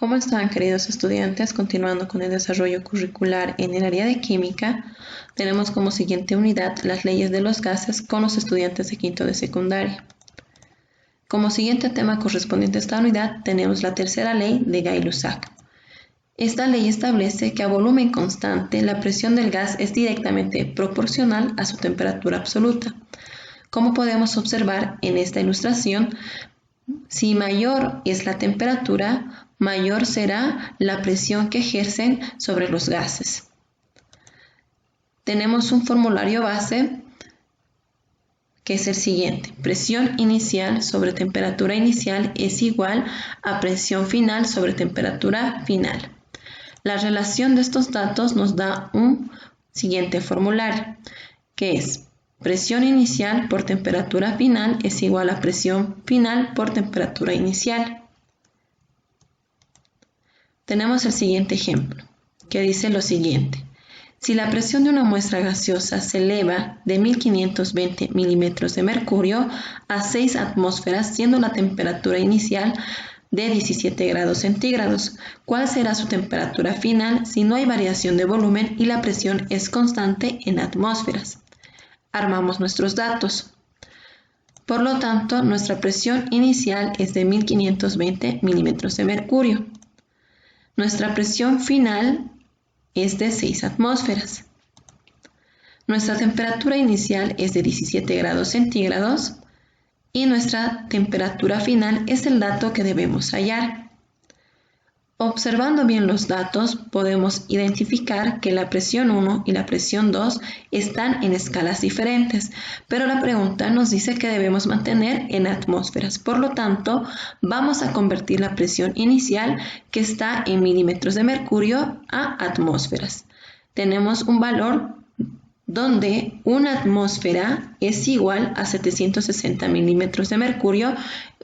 ¿Cómo están, queridos estudiantes? Continuando con el desarrollo curricular en el área de química, tenemos como siguiente unidad las leyes de los gases con los estudiantes de quinto de secundaria. Como siguiente tema correspondiente a esta unidad, tenemos la tercera ley de Gay-Lussac. Esta ley establece que a volumen constante la presión del gas es directamente proporcional a su temperatura absoluta. Como podemos observar en esta ilustración, si mayor es la temperatura, mayor será la presión que ejercen sobre los gases. Tenemos un formulario base que es el siguiente. Presión inicial sobre temperatura inicial es igual a presión final sobre temperatura final. La relación de estos datos nos da un siguiente formulario, que es presión inicial por temperatura final es igual a presión final por temperatura inicial. Tenemos el siguiente ejemplo, que dice lo siguiente. Si la presión de una muestra gaseosa se eleva de 1520 milímetros de mercurio a 6 atmósferas, siendo la temperatura inicial de 17 grados centígrados, ¿cuál será su temperatura final si no hay variación de volumen y la presión es constante en atmósferas? Armamos nuestros datos. Por lo tanto, nuestra presión inicial es de 1520 milímetros de mercurio. Nuestra presión final es de 6 atmósferas. Nuestra temperatura inicial es de 17 grados centígrados y nuestra temperatura final es el dato que debemos hallar. Observando bien los datos, podemos identificar que la presión 1 y la presión 2 están en escalas diferentes, pero la pregunta nos dice que debemos mantener en atmósferas. Por lo tanto, vamos a convertir la presión inicial, que está en milímetros de mercurio, a atmósferas. Tenemos un valor donde una atmósfera es igual a 760 milímetros de mercurio.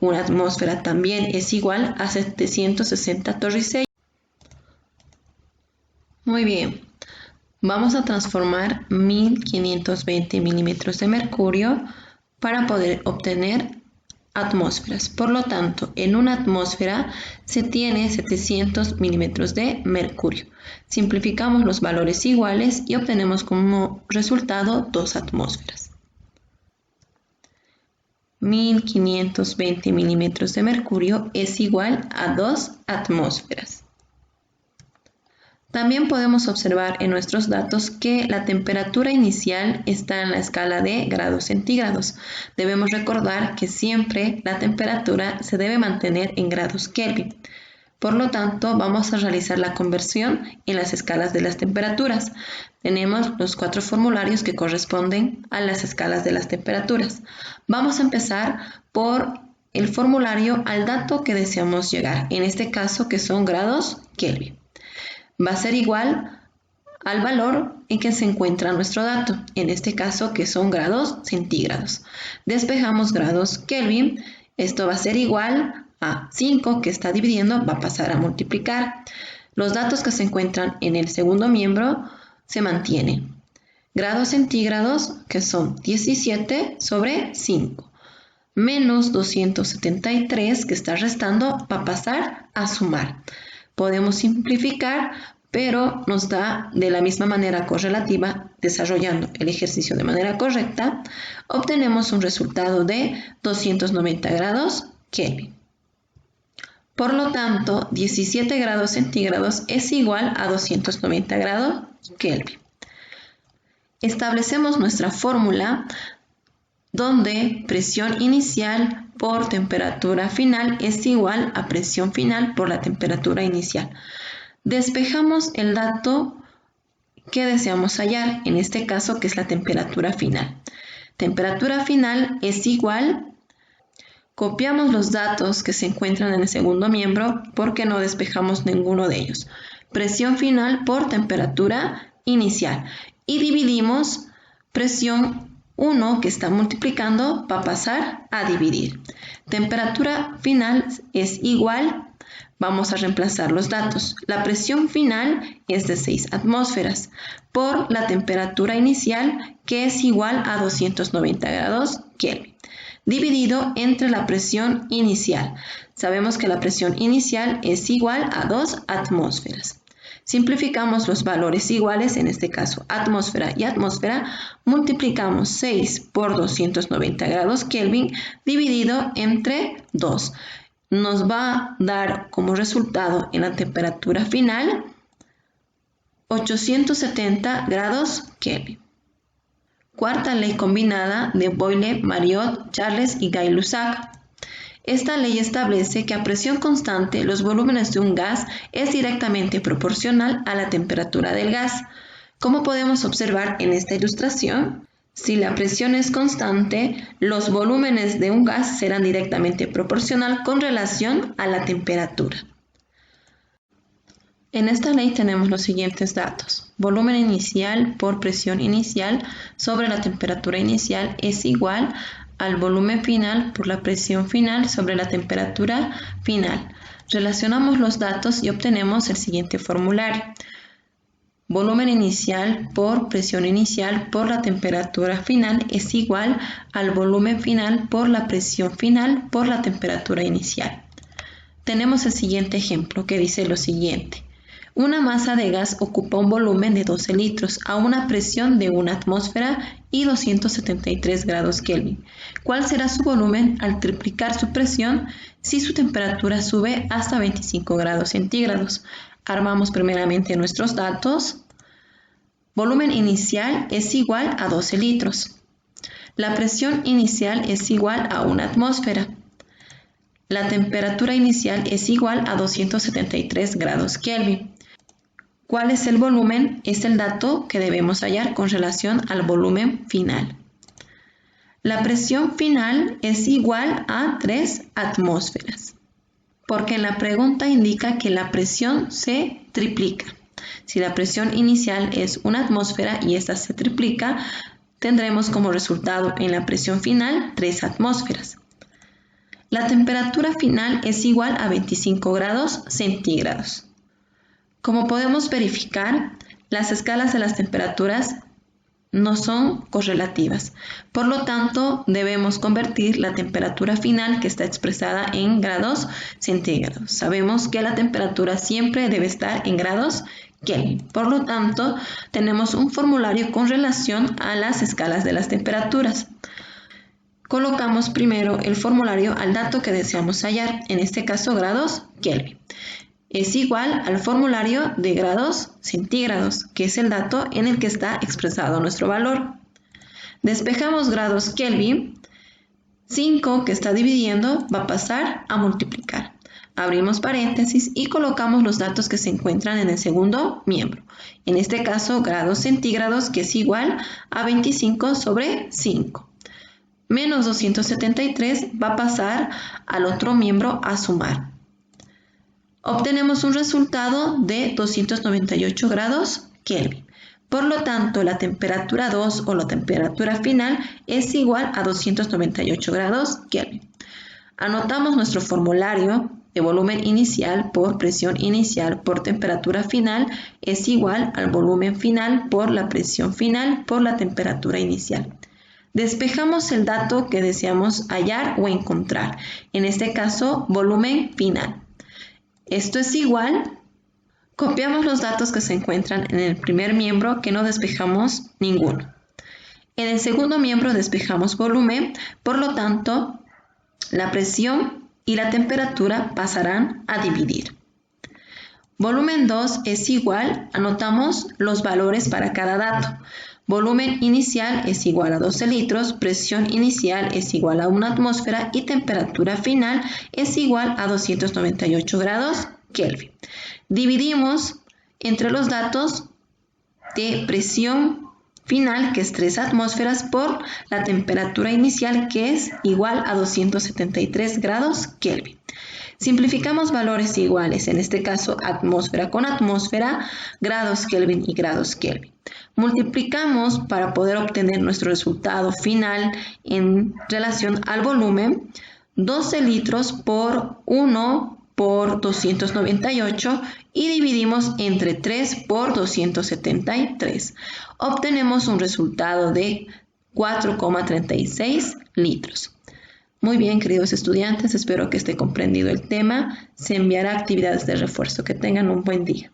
Una atmósfera también es igual a 760 torricelli. Muy bien, vamos a transformar 1520 milímetros de mercurio para poder obtener atmósferas. Por lo tanto, en una atmósfera se tiene 700 milímetros de mercurio. Simplificamos los valores iguales y obtenemos como resultado 2 atmósferas. 1520 milímetros de mercurio es igual a 2 atmósferas. También podemos observar en nuestros datos que la temperatura inicial está en la escala de grados centígrados. Debemos recordar que siempre la temperatura se debe mantener en grados Kelvin. Por lo tanto, vamos a realizar la conversión en las escalas de las temperaturas. Tenemos los 4 formularios que corresponden a las escalas de las temperaturas. Vamos a empezar por el formulario al dato que deseamos llegar, en este caso que son grados Kelvin. Va a ser igual al valor en que se encuentra nuestro dato, en este caso que son grados centígrados. Despejamos grados Kelvin, esto va a ser igual a 5 que está dividiendo, va a pasar a multiplicar. Los datos que se encuentran en el segundo miembro se mantienen. Grados centígrados, que son 17 sobre 5, menos 273 que está restando, va a pasar a sumar. Podemos simplificar, pero nos da de la misma manera correlativa, desarrollando el ejercicio de manera correcta, obtenemos un resultado de 290 grados Kelvin. Por lo tanto, 17 grados centígrados es igual a 290 grados Kelvin. Establecemos nuestra fórmula donde presión inicial por temperatura final es igual a presión final por la temperatura inicial. Despejamos el dato que deseamos hallar, en este caso que es la temperatura final. Temperatura final es igual, copiamos los datos que se encuentran en el segundo miembro porque no despejamos ninguno de ellos. Presión final por temperatura inicial y dividimos presión 1 que está multiplicando va a pasar a dividir. Temperatura final es igual, vamos a reemplazar los datos. La presión final es de 6 atmósferas por la temperatura inicial que es igual a 290 grados Kelvin, dividido entre la presión inicial. Sabemos que la presión inicial es igual a 2 atmósferas. Simplificamos los valores iguales, en este caso atmósfera y atmósfera, multiplicamos 6 por 290 grados Kelvin dividido entre 2. Nos va a dar como resultado en la temperatura final 870 grados Kelvin. Cuarta ley combinada de Boyle, Marriott, Charles y Gay-Lussac. Esta ley establece que a presión constante los volúmenes de un gas es directamente proporcional a la temperatura del gas. Como podemos observar en esta ilustración, si la presión es constante, los volúmenes de un gas serán directamente proporcional con relación a la temperatura. En esta ley tenemos los siguientes datos. Volumen inicial por presión inicial sobre la temperatura inicial es igual al volumen final por la presión final sobre la temperatura final. Relacionamos los datos y obtenemos el siguiente formulario. Volumen inicial por presión inicial por la temperatura final es igual al volumen final por la presión final por la temperatura inicial. Tenemos el siguiente ejemplo que dice lo siguiente. Una masa de gas ocupa un volumen de 12 litros a una presión de 1 atmósfera y 273 grados Kelvin. ¿Cuál será su volumen al triplicar su presión si su temperatura sube hasta 25 grados centígrados? Armamos primeramente nuestros datos. Volumen inicial es igual a 12 litros. La presión inicial es igual a 1 atmósfera. La temperatura inicial es igual a 273 grados Kelvin. ¿Cuál es el volumen? Es el dato que debemos hallar con relación al volumen final. La presión final es igual a 3 atmósferas, porque en la pregunta indica que la presión se triplica. Si la presión inicial es 1 atmósfera y esta se triplica, tendremos como resultado en la presión final 3 atmósferas. La temperatura final es igual a 25 grados centígrados. Como podemos verificar, las escalas de las temperaturas no son correlativas. Por lo tanto, debemos convertir la temperatura final que está expresada en grados centígrados. Sabemos que la temperatura siempre debe estar en grados Kelvin. Por lo tanto, tenemos un formulario con relación a las escalas de las temperaturas. Colocamos primero el formulario al dato que deseamos hallar, en este caso grados Kelvin. Es igual al formulario de grados centígrados, que es el dato en el que está expresado nuestro valor. Despejamos grados Kelvin, 5 que está dividiendo va a pasar a multiplicar. Abrimos paréntesis y colocamos los datos que se encuentran en el segundo miembro. En este caso, grados centígrados, que es igual a 25 sobre 5. Menos 273 va a pasar al otro miembro a sumar. Obtenemos un resultado de 298 grados Kelvin. Por lo tanto, la temperatura 2 o la temperatura final es igual a 298 grados Kelvin. Anotamos nuestro formulario de volumen inicial por presión inicial por temperatura final es igual al volumen final por la presión final por la temperatura inicial. Despejamos el dato que deseamos hallar o encontrar, en este caso volumen final. Esto es igual, copiamos los datos que se encuentran en el primer miembro que no despejamos ninguno. En el segundo miembro despejamos volumen, por lo tanto, la presión y la temperatura pasarán a dividir. Volumen 2 es igual, anotamos los valores para cada dato. Volumen inicial es igual a 12 litros, presión inicial es igual a 1 atmósfera y temperatura final es igual a 298 grados Kelvin. Dividimos entre los datos de presión final, que es 3 atmósferas, por la temperatura inicial, que es igual a 273 grados Kelvin. Simplificamos valores iguales, en este caso atmósfera con atmósfera, grados Kelvin y grados Kelvin. Multiplicamos para poder obtener nuestro resultado final en relación al volumen, 12 litros por 1 por 298 y dividimos entre 3 por 273. Obtenemos un resultado de 4,36 litros. Muy bien, queridos estudiantes, espero que esté comprendido el tema. Se enviará actividades de refuerzo. Que tengan un buen día.